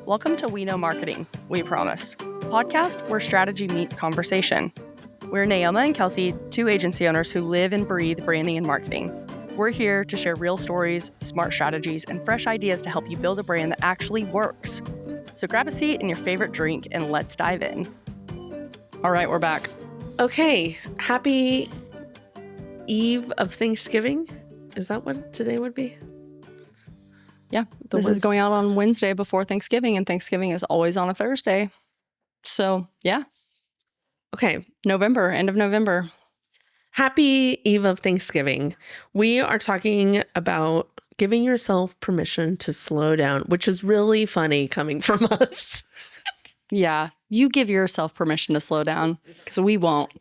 Welcome to We Know Marketing, We Promise, a podcast where strategy meets conversation. We're Naoma and Kelsey, two agency owners who live and breathe branding and marketing. We're here to share real stories, smart strategies, and fresh ideas to help you build a brand that actually works. So grab a seat and your favorite drink and let's dive in. All right, we're back. Okay, happy Eve of Thanksgiving. Is that what today would be? Yeah, this is going out on Wednesday before Thanksgiving, and Thanksgiving is always on a Thursday. So, yeah. Okay. End of November. Happy Eve of Thanksgiving. We are talking about giving yourself permission to slow down, which is really funny coming from us. Yeah, you give yourself permission to slow down because we won't.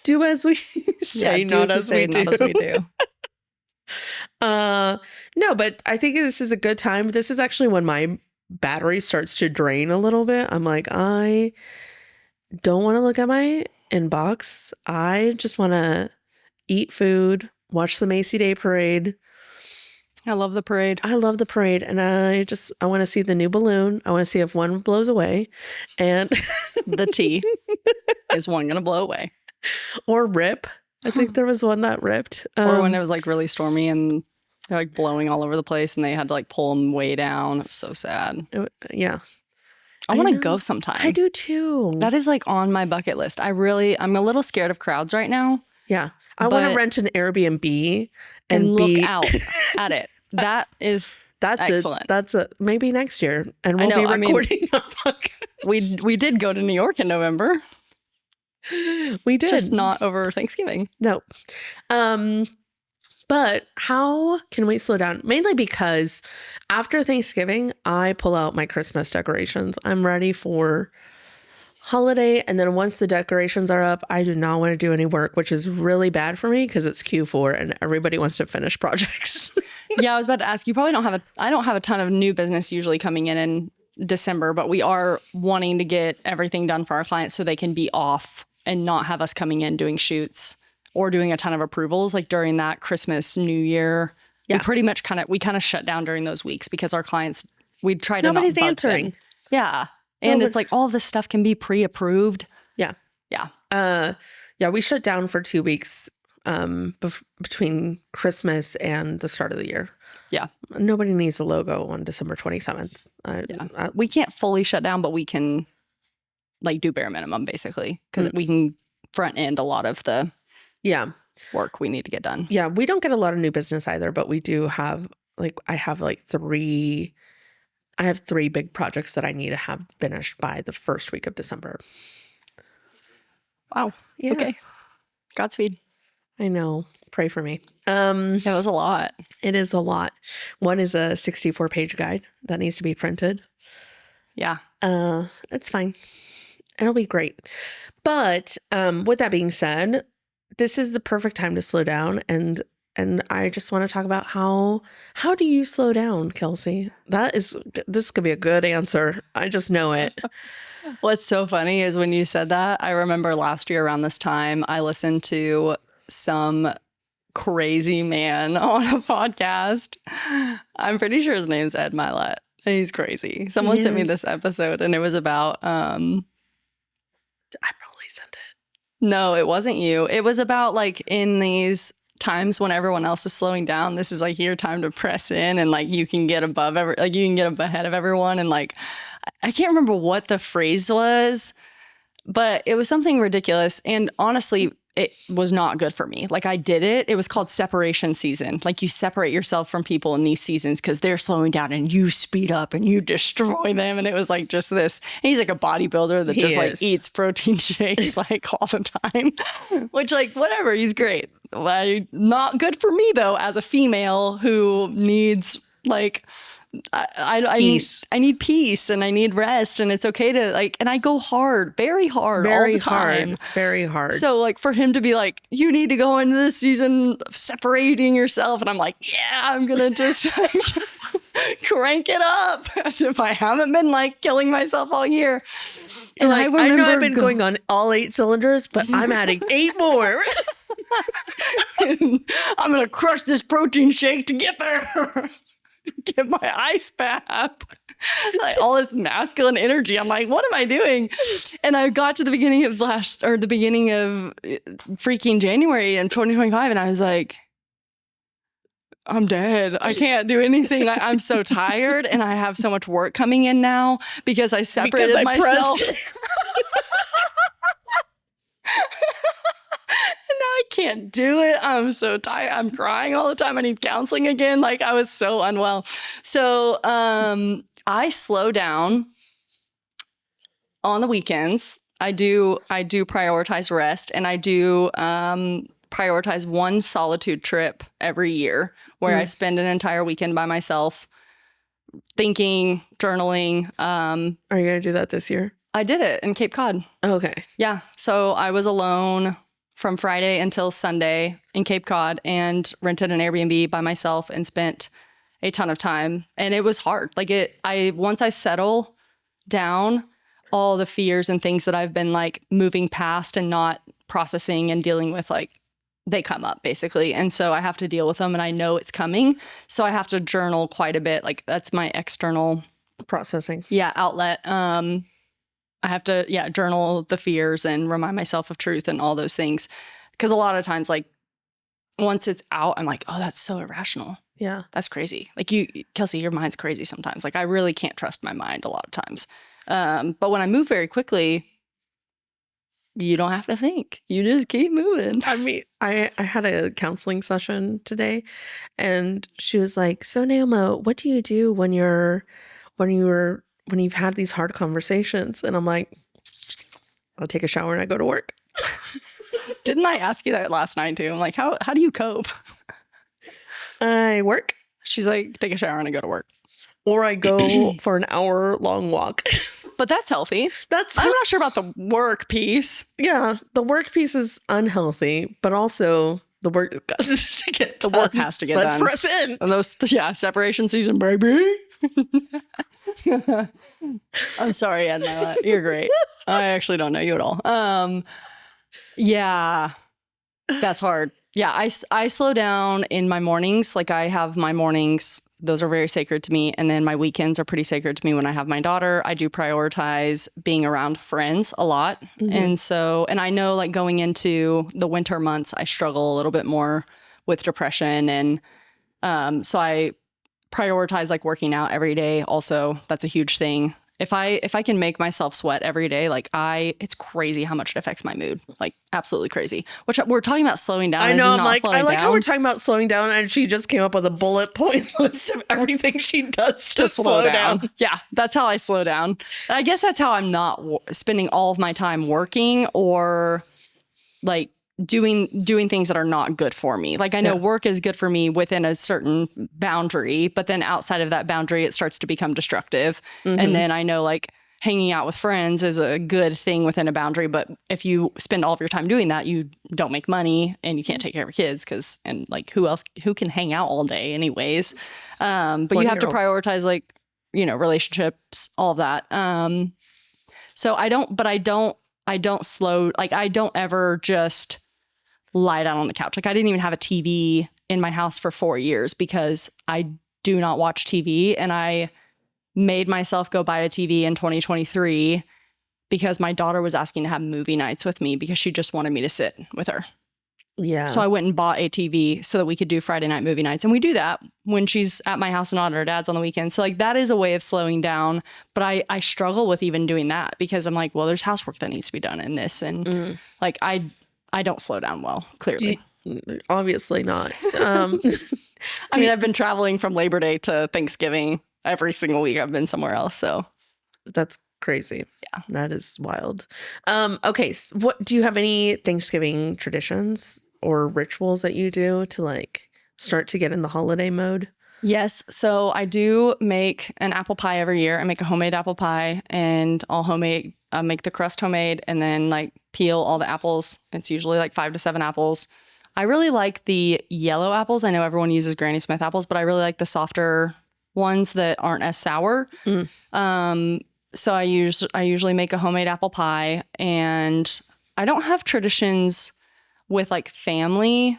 Do as we say, not as we do. No, but I think this is a good time. This is actually when my battery starts to drain a little bit. I'm like, I don't want to look at my inbox. I just want to eat food, watch the Macy Day Parade. I love the parade. I love the parade. And I want to see the new balloon. I want to see if one blows away. And the T is one going to blow away. Or rip. I think there was one that ripped. Or when it was like really stormy and they're like blowing all over the place and they had to like pull them way down. It was so sad. Yeah. I want to go sometime. I do too. That is like on my bucket list. I'm a little scared of crowds right now. Yeah. I want to rent an Airbnb and look out at it. That's excellent. That's maybe next year. And we'll be recording our podcast. We did go to New York in November. We did. Just not over Thanksgiving. No. But how can we slow down? Mainly because after Thanksgiving, I pull out my Christmas decorations. I'm ready for holiday. And then once the decorations are up, I do not want to do any work, which is really bad for me because it's Q4 and everybody wants to finish projects. Yeah, I was about to ask. You probably I don't have a ton of new business usually coming in December, but we are wanting to get everything done for our clients so they can be off and not have us coming in doing shoots or doing a ton of approvals like during that Christmas, New Year. Yeah. We kind of shut down during those weeks because our clients, we try to Nobody's not bug answering. them. Yeah. And it's like all this stuff can be pre-approved. Yeah. Yeah. We shut down for 2 weeks between Christmas and the start of the year. Yeah. Nobody needs a logo on December 27th. We can't fully shut down, but we can like do bare minimum basically because we can front end a lot of the work we need to get done. Yeah. We don't get a lot of new business either, but we do have I have 3 big projects that I need to have finished by the first week of December. Wow. Yeah. Okay. Godspeed. I know. Pray for me. It was a lot. It is a lot. One is a 64-page guide that needs to be printed. Yeah. It's fine. It'll be great. But with that being said, this is the perfect time to slow down. And I just want to talk about how do you slow down, Kelsey? This could be a good answer. I just know it. What's so funny is when you said that, I remember last year around this time, I listened to some crazy man on a podcast. I'm pretty sure his name's Ed Milet. He's crazy. Someone sent me this episode and it was about I probably sent it. No, it wasn't you. It was about like in these times when everyone else is slowing down, this is like your time to press in and like you can get you can get ahead of everyone. And like I can't remember what the phrase was, but it was something ridiculous. And honestly, it was not good for me. Like I did it. It was called separation season. Like you separate yourself from people in these seasons because they're slowing down and you speed up and you destroy them. And it was like just this. And he's like a bodybuilder that like eats protein shakes like all the time, which like whatever. He's great. Not good for me though, as a female who needs like I need peace and I need rest and it's okay to like, and I go hard, very hard all the time. Very hard. So like for him to be like, you need to go into this season of separating yourself. And I'm like, yeah, I'm going to just like, crank it up as if I haven't been like killing myself all year. And like, I know I've been going on all 8 cylinders, but I'm adding 8 more. I'm going to crush this protein shake to get there. get my ice bath. Like all this masculine energy. I'm like, what am I doing? And I got to the beginning of freaking January in 2025, and I was like, I'm dead. I can't do anything. I'm so tired, and I have so much work coming in now because I separated myself. And now I can't do it. I'm so tired. I'm crying all the time. I need counseling again. Like I was so unwell. So I slow down on the weekends. I do prioritize rest, and I do prioritize one solitude trip every year where I spend an entire weekend by myself thinking, journaling. Are you going to do that this year? I did it in Cape Cod. Okay. Yeah. So I was alone from Friday until Sunday in Cape Cod and rented an Airbnb by myself and spent a ton of time. And it was hard. Like once I settle down, all the fears and things that I've been like moving past and not processing and dealing with, like they come up basically. And so I have to deal with them, and I know it's coming. So I have to journal quite a bit. Like that's my external processing. Yeah. Outlet. I have to, journal the fears and remind myself of truth and all those things. Because a lot of times, like, once it's out, I'm like, oh, that's so irrational. Yeah. That's crazy. Like Kelsey, your mind's crazy sometimes. Like, I really can't trust my mind a lot of times. But when I move very quickly, you don't have to think. You just keep moving. I mean, I had a counseling session today, and she was like, so Naoma, what do you do when you've had these hard conversations? And I'm like, I'll take a shower and I go to work. Didn't I ask you that last night too? I'm like, how do you cope? I work. She's like, take a shower and I go to work. Or I go for an hour-long walk. But that's healthy. I'm not sure about the work piece. Yeah, the work piece is unhealthy, but also the work has to get done. The work has to get done. Let's press in. And those, separation season, baby. I'm sorry, Edna. You're great. I actually don't know you at all. Yeah, that's hard. Yeah, I slow down in my mornings. Like I have my mornings, those are very sacred to me. And then my weekends are pretty sacred to me when I have my daughter. I do prioritize being around friends a lot. Mm-hmm. And I know like going into the winter months, I struggle a little bit more with depression. And so I prioritize like working out every day. Also, that's a huge thing. If I can make myself sweat every day, like it's crazy how much it affects my mood. Like absolutely crazy. Which we're talking about slowing down. I know. I'm like, I like down. how we're talking about slowing down, and she just came up with a bullet point list of everything she does to slow down. Yeah, that's how I slow down. I guess that's how I'm not spending all of my time working or like doing things that are not good for me. Like I know work is good for me within a certain boundary, but then outside of that boundary, it starts to become destructive. Mm-hmm. And then I know like hanging out with friends is a good thing within a boundary. But if you spend all of your time doing that, you don't make money and you can't take care of your kids and like who can hang out all day anyways. But you have to prioritize like, relationships, all of that. So I don't ever just lie down on the couch. Like I didn't even have a TV in my house for 4 years because I do not watch TV. And I made myself go buy a TV in 2023 because my daughter was asking to have movie nights with me because she just wanted me to sit with her. Yeah. So I went and bought a TV so that we could do Friday night movie nights. And we do that when she's at my house and not at her dad's on the weekend. So like that is a way of slowing down. But I struggle with even doing that because I'm like, well, there's housework that needs to be done in this. And like I don't slow down well, clearly. Obviously not. I mean, I've been traveling from Labor Day to Thanksgiving every single week. I've been somewhere else. So that's crazy. Yeah. That is wild. Okay. So what do you have any Thanksgiving traditions or rituals that you do to like start to get in the holiday mode? Yes. So I do make an apple pie every year. I make a homemade apple pie and all homemade. I make the crust homemade and then like peel all the apples. It's usually like 5 to 7 apples. I really like the yellow apples. I know everyone uses Granny Smith apples, but I really like the softer ones that aren't as sour. So I usually make a homemade apple pie, and I don't have traditions with like family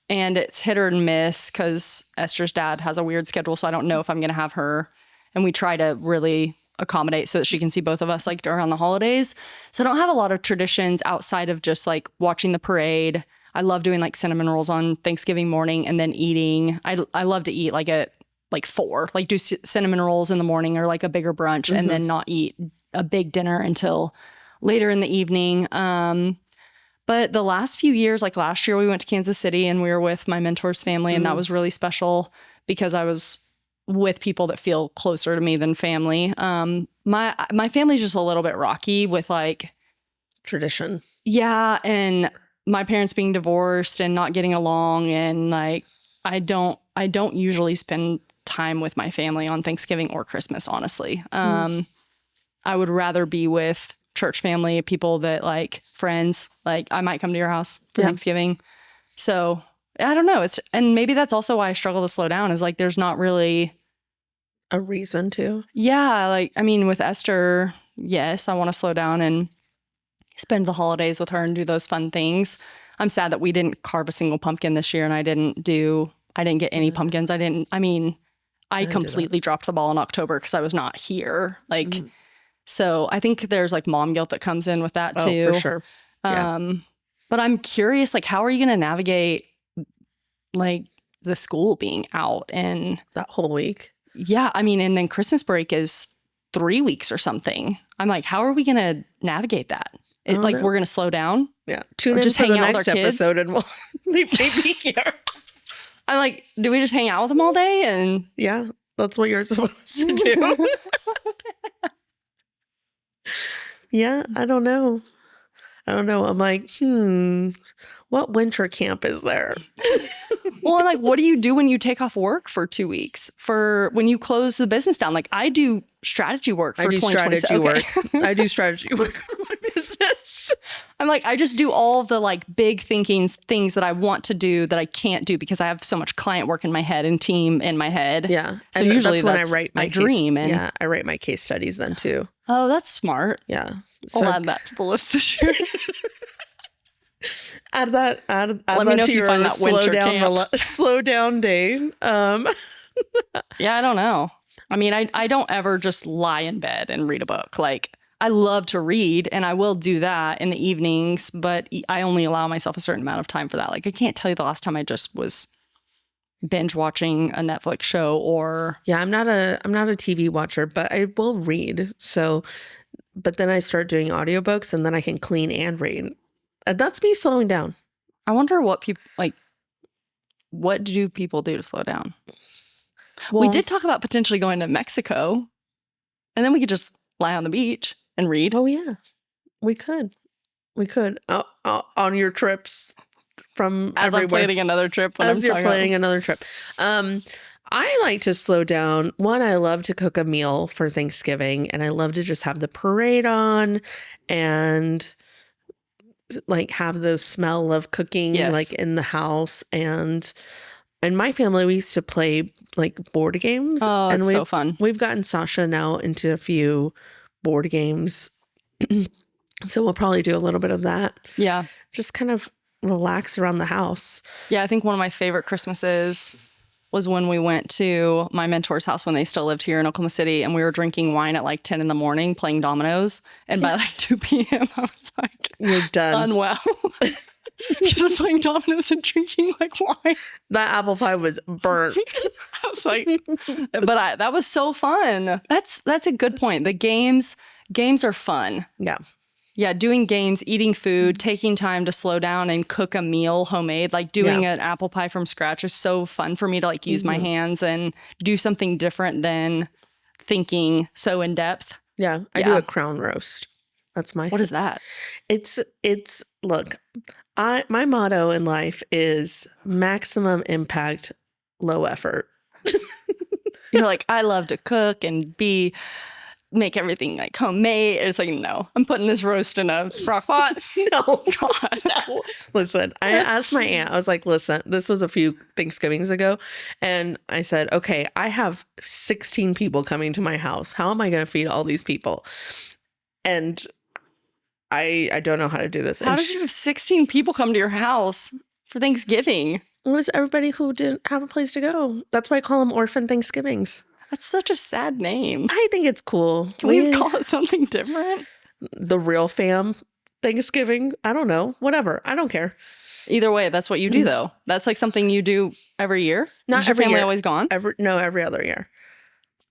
and it's hit or miss because Esther's dad has a weird schedule, so I don't know if I'm going to have her. And we try to really accommodate so that she can see both of us like around the holidays. So I don't have a lot of traditions outside of just like watching the parade. I love doing like cinnamon rolls on Thanksgiving morning and then eating. I love to eat like at like 4, like do cinnamon rolls in the morning or like a bigger brunch and then not eat a big dinner until later in the evening. But the last few years, like last year we went to Kansas City and we were with my mentor's family and that was really special because I was with people that feel closer to me than family. My family's just a little bit rocky with like tradition. Yeah, and my parents being divorced and not getting along, and like I don't usually spend time with my family on Thanksgiving or Christmas, honestly. I would rather be with church family, people that like friends. Like I might come to your house for Thanksgiving. So I don't know. And maybe that's also why I struggle to slow down is like there's not really a reason to. Yeah, like I mean with Esther, yes, I want to slow down and spend the holidays with her and do those fun things. I'm sad that we didn't carve a single pumpkin this year and I didn't get any pumpkins. I completely dropped the ball in October because I was not here. Like, so I think there's like mom guilt that comes in with that too. Oh, for sure. But I'm curious, like, how are you going to navigate like the school being out and that whole week? Yeah. I mean, and then Christmas break is 3 weeks or something. I'm like, how are we going to navigate that? We're going to slow down. Yeah. Tune in for the next episode and we'll maybe here. I'm like, do we just hang out with them all day? And yeah, that's what you're supposed to do. Yeah, I don't know. I'm like, what winter camp is there? Well, like, what do you do when you take off work for 2 weeks? For when you close the business down? Like, I do strategy work for 2020. I do strategy work for my business. I'm like, I just do all the like big things that I want to do that I can't do because I have so much client work in my head and team in my head. Yeah. So and usually that's when I write my dream. And I write my case studies then too. Oh, that's smart. Yeah. So, I'll add that to the list this year. Add that Let me know if you find that winter camp. Slow down day. Yeah, I don't know. I mean, I don't ever just lie in bed and read a book. Like, I love to read and I will do that in the evenings, but I only allow myself a certain amount of time for that. Like, I can't tell you the last time I just was binge watching a Netflix show or... Yeah, I'm not a TV watcher, but I will read. So, but then I start doing audiobooks and then I can clean and read. That's me slowing down. I wonder what people like. What do people do to slow down? Well, we did talk about potentially going to Mexico, and then we could just lie on the beach and read. Oh yeah, we could. On your trips from as everywhere. I'm planning another trip. As you're planning another trip. I like to slow down. One, I love to cook a meal for Thanksgiving, and I love to just have the parade on and like have the smell of cooking like in the house. And in my family, we used to play like board games. Oh, and it's so fun. We've gotten Sasha now into a few board games. So we'll probably do a little bit of that. Yeah. Just kind of relax around the house. Yeah, I think one of my favorite Christmases was when we went to my mentor's house when they still lived here in Oklahoma City, and we were drinking wine at like 10 in the morning, playing dominoes. And by like 2 p.m., I was like, you're done. Unwell. Because I'm playing dominoes and drinking like wine. That apple pie was burnt. I was like, but that was so fun. That's a good point. The games are fun. Yeah. Yeah, doing games, eating food, taking time to slow down and cook a meal homemade, like doing an apple pie from scratch is so fun for me to like use my hands and do something different than thinking so in depth. Yeah, I do a crown roast. That's my What is that? It's look, my motto in life is maximum impact, low effort. You're like, I love to cook and make everything like homemade. It's like, no, I'm putting this roast in a crock pot. No, God, no. Listen, I asked my aunt, I was like, listen, this was a few Thanksgivings ago. And I said, okay, I have 16 people coming to my house. How am I going to feed all these people? And I don't know how to do this. How did you have 16 people come to your house for Thanksgiving? It was everybody who didn't have a place to go. That's why I call them orphan Thanksgivings. That's such a sad name. I think it's cool. Can we call it something different? The real fam Thanksgiving. I don't know. Whatever. I don't care. Either way, that's what you do, though. That's like something you do every year. Not Is your every family year. always gone? Every other year.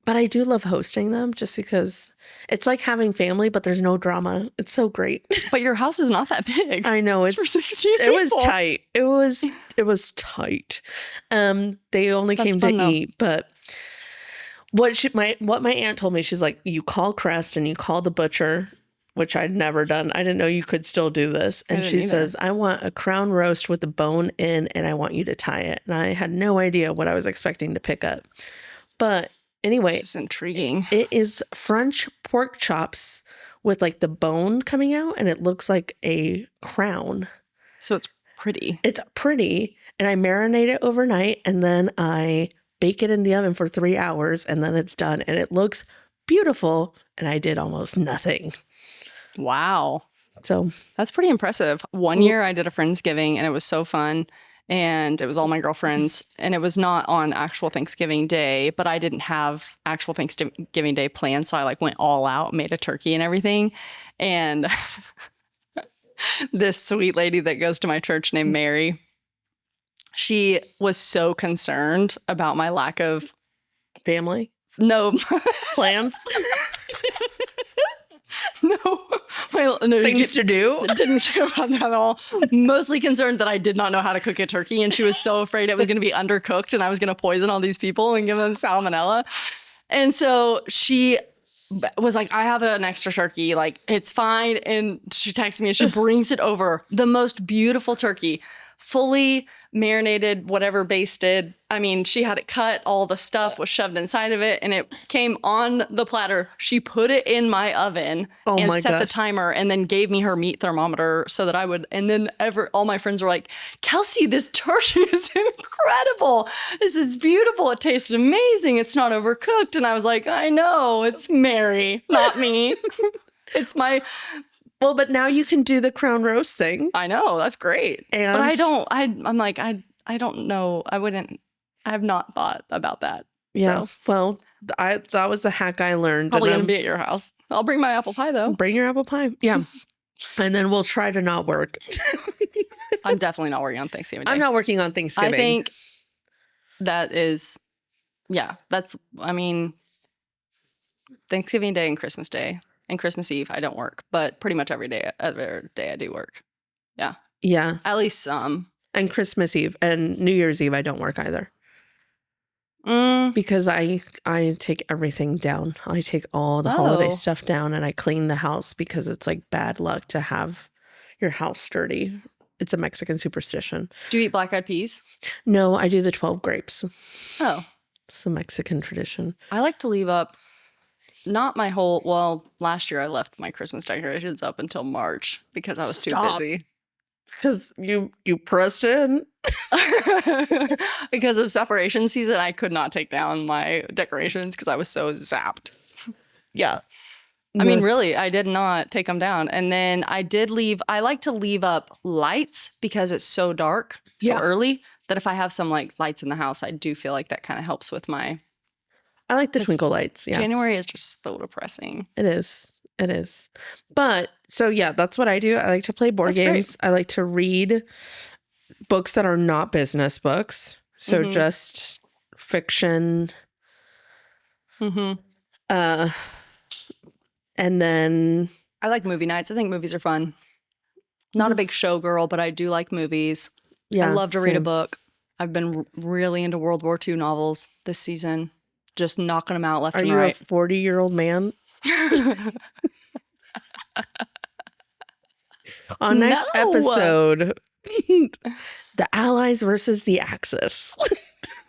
But I do love hosting them just because it's like having family, but there's no drama. It's so great. But your house is not that big. I know For 16 it was people. tight. It was tight. They only That's came fun, to though. eat, but what my aunt told me, she's like, you call Crest and you call the butcher, which I'd never done. I didn't know you could still do this. And didn't she either. says, I want a crown roast with the bone in, and I want you to tie it. And I had no idea what I was expecting to pick up. But anyway, This is intriguing. it is French pork chops with like the bone coming out, and it looks like a crown. So it's pretty. It's pretty. And I marinate it overnight, and then I bake it in the oven for 3 hours, and then it's done. And it looks beautiful. And I did almost nothing. Wow. So That's pretty impressive. One year I did a Friendsgiving and it was so fun. And it was all my girlfriends. And it was not on actual Thanksgiving Day, but I didn't have actual Thanksgiving Day planned. So I like went all out, made a turkey and everything. And this sweet lady that goes to my church named Mary, she was so concerned about my lack of family no plans, no things to do. didn't care about that at all. Mostly concerned that I did not know how to cook a turkey, and she was so afraid it was going to be undercooked and I was going to poison all these people and give them salmonella. And so she was like, I have an extra turkey, like it's fine. And she texts me and she brings it over, the most beautiful turkey, fully marinated, whatever basted. I mean, she had it cut, all the stuff was shoved inside of it, and it came on the platter. She put it in my oven and my set the gosh. timer, and then gave me her meat thermometer so that I would. And then all my friends were like, Kelsey, this turkey is incredible. This is beautiful. It tastes amazing. It's not overcooked. And I was like, I know, it's Mary, not me. It's my. Well, but now you can do the crown roast thing. I know, that's great. And But I'm like, I don't know. I have not thought about that. yeah. So, Well, that was the hack I learned. probably and going to be at your house. I'll bring my apple pie though. bring your apple pie. Yeah. And then we'll try to not work. I'm definitely not working on Thanksgiving Day. I'm not working on Thanksgiving. I think that is, I mean, Thanksgiving Day and Christmas Day and Christmas Eve, I don't work, but pretty much every day I do work. Yeah. At least some. And Christmas Eve and New Year's Eve, I don't work either. Mm, Because I take everything down. I take all the holiday Oh. stuff down, and I clean the house because it's like bad luck to have your house dirty. It's a Mexican superstition. do you eat black-eyed peas? No, I do the 12 grapes. Oh, It's a Mexican tradition. I like to leave up, not my whole, last year I left my Christmas decorations up until March because I was Stop. too busy. Because you pressed in. Because of separation season, I could not take down my decorations because I was so zapped. Yeah. I mean, really, I did not take them down. And then I like to leave up lights because it's so dark so Yeah. early that if I have some like lights in the house, I do feel like that kind of helps with my. I like the It's- twinkle lights. Yeah. January is just so depressing. It is. It is. But so yeah, that's what I do. I like to play board That's great. games. I like to read books that are not business books. So Mhm. just fiction. Mm-hmm. And then I like movie nights. I think movies are fun. Not a big show girl, but I do like movies. yeah, I love to read a same. book. I've been really into World War II novels this season, just knocking them out left Are and you right. a 40-year-old man? On next No. episode, the Allies versus the Axis.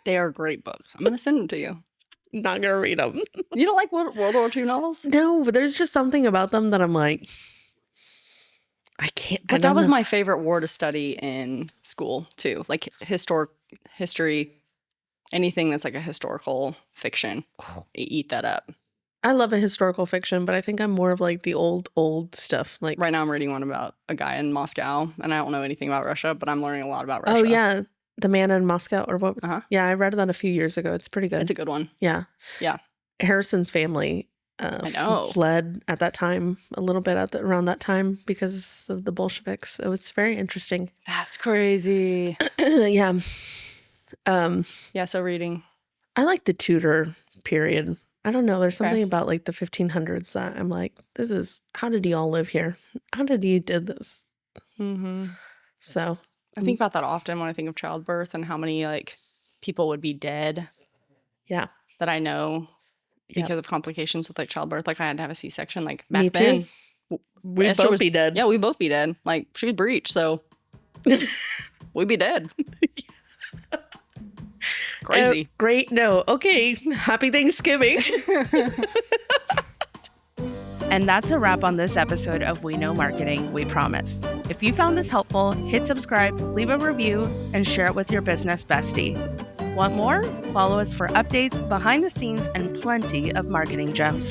They are great books. I'm going to send them to you. Not gonna read them. You don't like World War II novels? No, but there's just something about them that I'm like, I can't. I But that don't was know. my favorite war to study in school too. Like history, anything that's like a historical fiction. Eat that up. I love a historical fiction, but I think I'm more of like the old stuff. Like, Right now I'm reading one about a guy in Moscow, and I don't know anything about Russia, but I'm learning a lot about Russia. oh yeah, The Man in Moscow, or what? Uh-huh. Yeah, I read that a few years ago. It's pretty good. It's a good one. Yeah. Yeah. Harrison's family I know. fled at that time, a little bit around that time because of the Bolsheviks. It was very interesting. That's crazy. Yeah. Yeah, so reading. I like the Tudor period. I don't know. There's something Okay. about like the 1500s that I'm like, how did he all live here? How did he did this? Mm-hmm. So I think about that often when I think of childbirth and how many like people would be dead yeah. that I know Yep. because of complications with like childbirth. Like I had to have a C-section. Like Me back then, too. We'd Esther both was- be dead. Yeah, we'd both be dead. Like she was breech, so we'd be dead. Crazy. Great. No. Okay. Happy Thanksgiving. And that's a wrap on this episode of We Know Marketing, We Promise. If you found this helpful, hit subscribe, leave a review, and share it with your business bestie. Want more? Follow us for updates, behind the scenes, and plenty of marketing gems.